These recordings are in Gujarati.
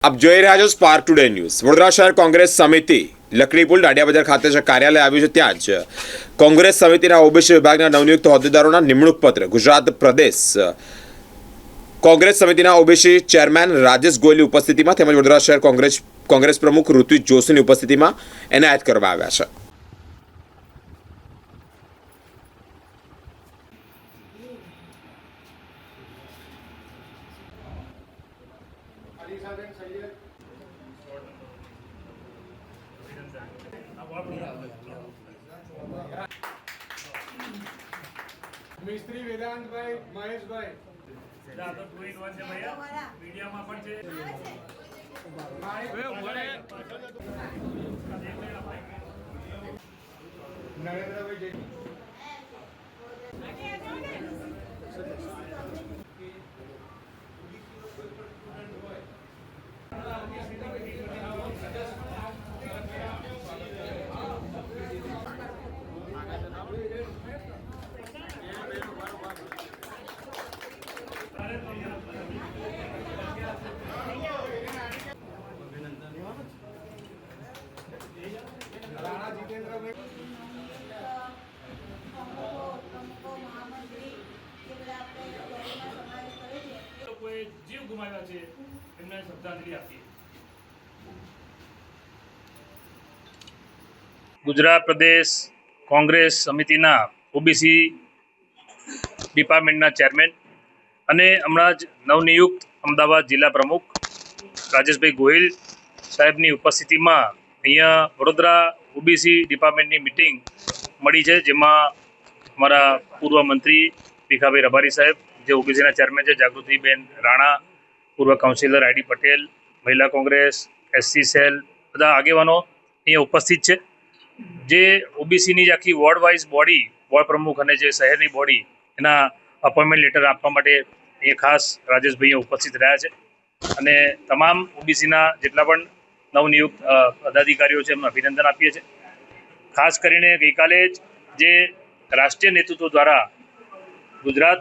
આપ જોઈ રહ્યા છો સ્પાર્ક ટુડે ન્યૂઝ। વડોદરા શહેર કોંગ્રેસ સમિતિ લકડીપુલ દાડિયા બજાર ખાતે જે કાર્યાલય આવ્યું છે ત્યાં જ કોંગ્રેસ સમિતિના ઓબીસી વિભાગના નવનિયુક્ત હોદ્દેદારોના નિમણૂક પત્ર ગુજરાત પ્રદેશ કોંગ્રેસ સમિતિના ઓબીસી ચેરમેન રાજેશ ગોયલની ઉપસ્થિતિમાં તેમજ વડોદરા શહેર કોંગ્રેસ પ્રમુખ ઋત્વિજ જોશીની ઉપસ્થિતિમાં એનાયત કરવામાં આવ્યા છે। मिस्त्री वेदांत भाई महेश भाई नरेंद्र भाई राणा जितेंद्र भाई લોકોએ જીવ ગુમાવ્યા છે એમને શ્રદ્ધાંજલિ આપી। ગુજરાત પ્રદેશ કોંગ્રેસ સમિતિના ઓબીસી ડિપાર્ટમેન્ટના ચેરમેન અને હમણાં જ નવનિયુક્ત અમદાવાદ જિલ્લા પ્રમુખ રાજેશભાઈ ગોહિલ સાહેબની ઉપસ્થિતિમાં અહીંયા વડોદરા ઓબીસી ડિપાર્ટમેન્ટની મિટિંગ મળી છે, જેમાં અમારા પૂર્વ મંત્રી ભીખાભાઈ રબારી સાહેબ, જે ઓબીસીના ચેરમેન છે, જાગૃતિબેન રાણા, પૂર્વ કાઉન્સિલર આઈડી પટેલ, મહિલા કોંગ્રેસ, એસસી સેલ, બધા આગેવાનો અહીંયા ઉપસ્થિત છે। જે ઓબીસીની જે આખી વોર્ડ વાઇઝ બોડી, વોર્ડ પ્રમુખ અને જે શહેરની બોડી, એના અપોઇન્ટમેન્ટ લેટર આપવા માટે એ ખાસ રાજેશભાઈ ઉપસ્થિત રહ્યા છે અને તમામ ઓબીસીના જેટલા પણ નવનિયુક્ત પદાધિકારીઓ છે એમને અભિનંદન આપીએ છીએ। ખાસ કરીને ગઈકાલે જ જે રાષ્ટ્રીય નેતૃત્વ દ્વારા ગુજરાત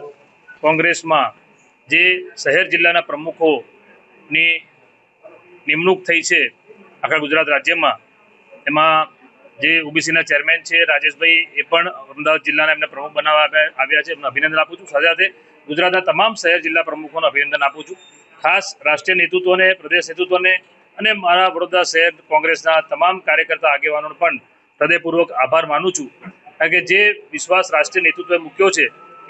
કોંગ્રેસમાં જે શહેર જિલ્લાના પ્રમુખોની નિમણૂક થઈ છે આખા ગુજરાત રાજ્યમાં, એમાં જે ઓબીસીના ચેરમેન છે રાજેશભાઈ, એ પણ અમદાવાદ જિલ્લાના એમને પ્રમુખ બનાવવા આવ્યા છે, એમને અભિનંદન આપું છું। સાથે સાથે ગુજરાતના તમામ શહેર જિલ્લા પ્રમુખોને અભિનંદન આપું છું। ખાસ રાષ્ટ્રીય નેતૃત્વને, પ્રદેશ નેતૃત્વને અને મારા વડોદરા શહેર કોંગ્રેસના તમામ કાર્યકર્તા આગેવાનોનો પણ હૃદયપૂર્વક આભાર માનું છું, કારણ કે જે વિશ્વાસ રાષ્ટ્રીય નેતૃત્વએ મૂક્યો છે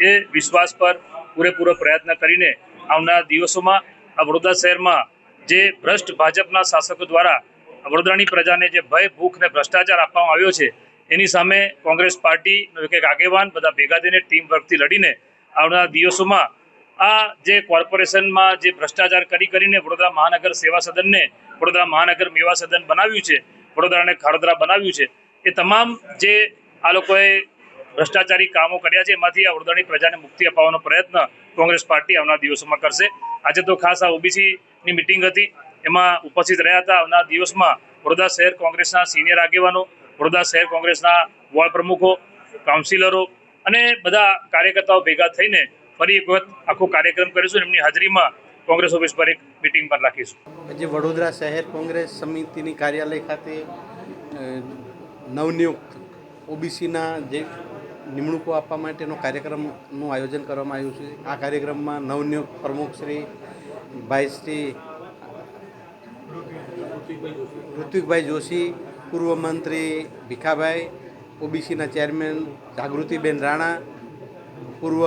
એ વિશ્વાસ પર પૂરેપૂરો પ્રયત્ન કરીને આવનારા દિવસોમાં આ વડોદરા શહેરમાં જે ભ્રષ્ટ ભાજપના શાસકો દ્વારા વડોદરાની પ્રજાને જે ભય, ભૂખ અને ભ્રષ્ટાચાર આપવામાં આવ્યો છે, એની સામે કોંગ્રેસ પાર્ટીનો એક આગેવાન બધા ભેગા થઈને ટીમ વર્કથી લડીને આવનારા દિવસોમાં આ જે કોર્પોરેશનમાં જે ભ્રષ્ટાચાર કરીને વડોદરા મહાનગર સેવા સદનને વડોદરા મહાનગર મેવા સદન બનાવ્યું છે, વડોદરાને ખાડોદરા બનાવ્યું છે, એ તમામ જે આ લોકોએ ભ્રષ્ટાચારી કામો કર્યા છે એમાંથી આ વડોદરાની પ્રજાને મુક્તિ અપાવવાનો પ્રયત્ન કોંગ્રેસ પાર્ટી આવનારા દિવસોમાં કરશે। આજે તો ખાસ આ ઓબીસીની મિટિંગ હતી, એમાં ઉપસ્થિત રહ્યા હતા। આવનારા દિવસમાં વડોદરા શહેર કોંગ્રેસના સિનિયર આગેવાનો, વડોદરા શહેર કોંગ્રેસના વોર્ડ પ્રમુખો, કાઉન્સિલરો અને બધા કાર્યકર્તાઓ ભેગા થઈને ફરી એક વખત આખો કાર્યક્રમ કરીશું। એમની હાજરીમાં કોંગ્રેસ ઓફિસ પર એક મિટિંગ પણ રાખીશું। આજે વડોદરા શહેર કોંગ્રેસ સમિતિની કાર્યાલય ખાતે નવનિયુક્ત ઓબીસીના જે નિમણૂકો આપવા માટેનો કાર્યક્રમનું આયોજન કરવામાં આવ્યું છે। આ કાર્યક્રમમાં નવનિયુક્ત પ્રમુખ શ્રી ઋત્વિકભાઈ જોશી, પૂર્વ મંત્રી ભીખાભાઈ, ઓબીસીના ચેરમેન જાગૃતિબેન રાણા, પૂર્વ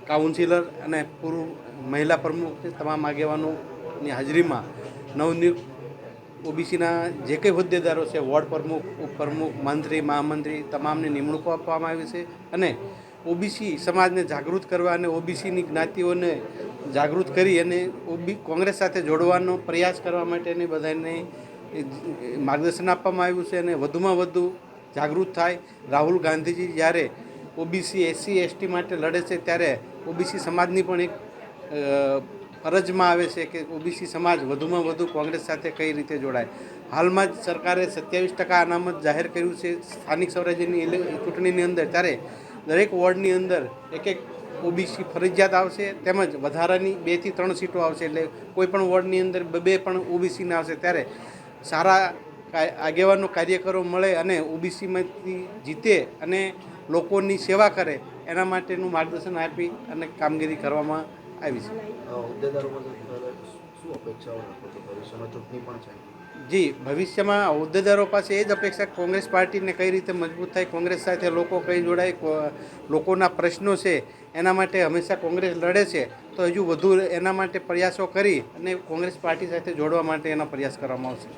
કાઉન્સિલર અને પૂર્વ મહિલા પ્રમુખ તમામ આગેવાનોની હાજરીમાં નવનિયુક્ત ઓબીસીના જે કંઈ હોદ્દેદારો છે, વોર્ડ પ્રમુખ, ઉપપ્રમુખ, મંત્રી, મહામંત્રી, તમામને નિમણૂકો આપવામાં આવી છે અને ઓબીસી સમાજને જાગૃત કરવા અને ઓબીસીની જ્ઞાતિઓને જાગૃત કરી અને કોંગ્રેસ સાથે જોડવાનો પ્રયાસ કરવા માટેની બધાને માર્ગદર્શન આપવામાં આવ્યું છે અને વધુમાં વધુ જાગૃત થાય। રાહુલ ગાંધીજી જ્યારે ઓબીસી, એસસી, એસટી માટે લડે છે ત્યારે ઓબીસી સમાજની પણ એક ફરજમાં આવે છે કે ઓબીસી સમાજ વધુમાં વધુ કોંગ્રેસ સાથે કઈ રીતે જોડાય। હાલમાં જ સરકારે 27% અનામત જાહેર કર્યું છે સ્થાનિક સ્વરાજ્યની ચૂંટણીની અંદર, ત્યારે દરેક વોર્ડની અંદર એક એક ઓબીસી ફરજિયાત આવશે, તેમજ વધારાની 2 થી 3 સીટો આવશે. એટલે કોઈ પણ વોર્ડની અંદર બે પણ ઓબીસીના આવશે. ત્યારે સારા આગેવાનો કાર્યકરો મળે અને ઓબીસીમાંથી જીતે અને લોકોની સેવા કરે એના માટેનું માર્ગદર્શન આપી અને કામગીરી કરવામાં આવી છે. શું અપેક્ષાઓ રાખો છો? ભવિષ્યમાં ચૂંટણી પણ છે. જી, ભવિષ્યમાં હોદ્દેદારો પાસે એ જ અપેક્ષા કોંગ્રેસ પાર્ટીને કઈ રીતે મજબૂત થાય, કોંગ્રેસ સાથે લોકો કઈ જોડાય, લોકોના પ્રશ્નો છે એના માટે હંમેશા કોંગ્રેસ લડે છે. તો હજુ વધુ એના માટે પ્રયાસો કરી અને કોંગ્રેસ પાર્ટી સાથે જોડવા માટે એનો પ્રયાસ કરવામાં આવશે.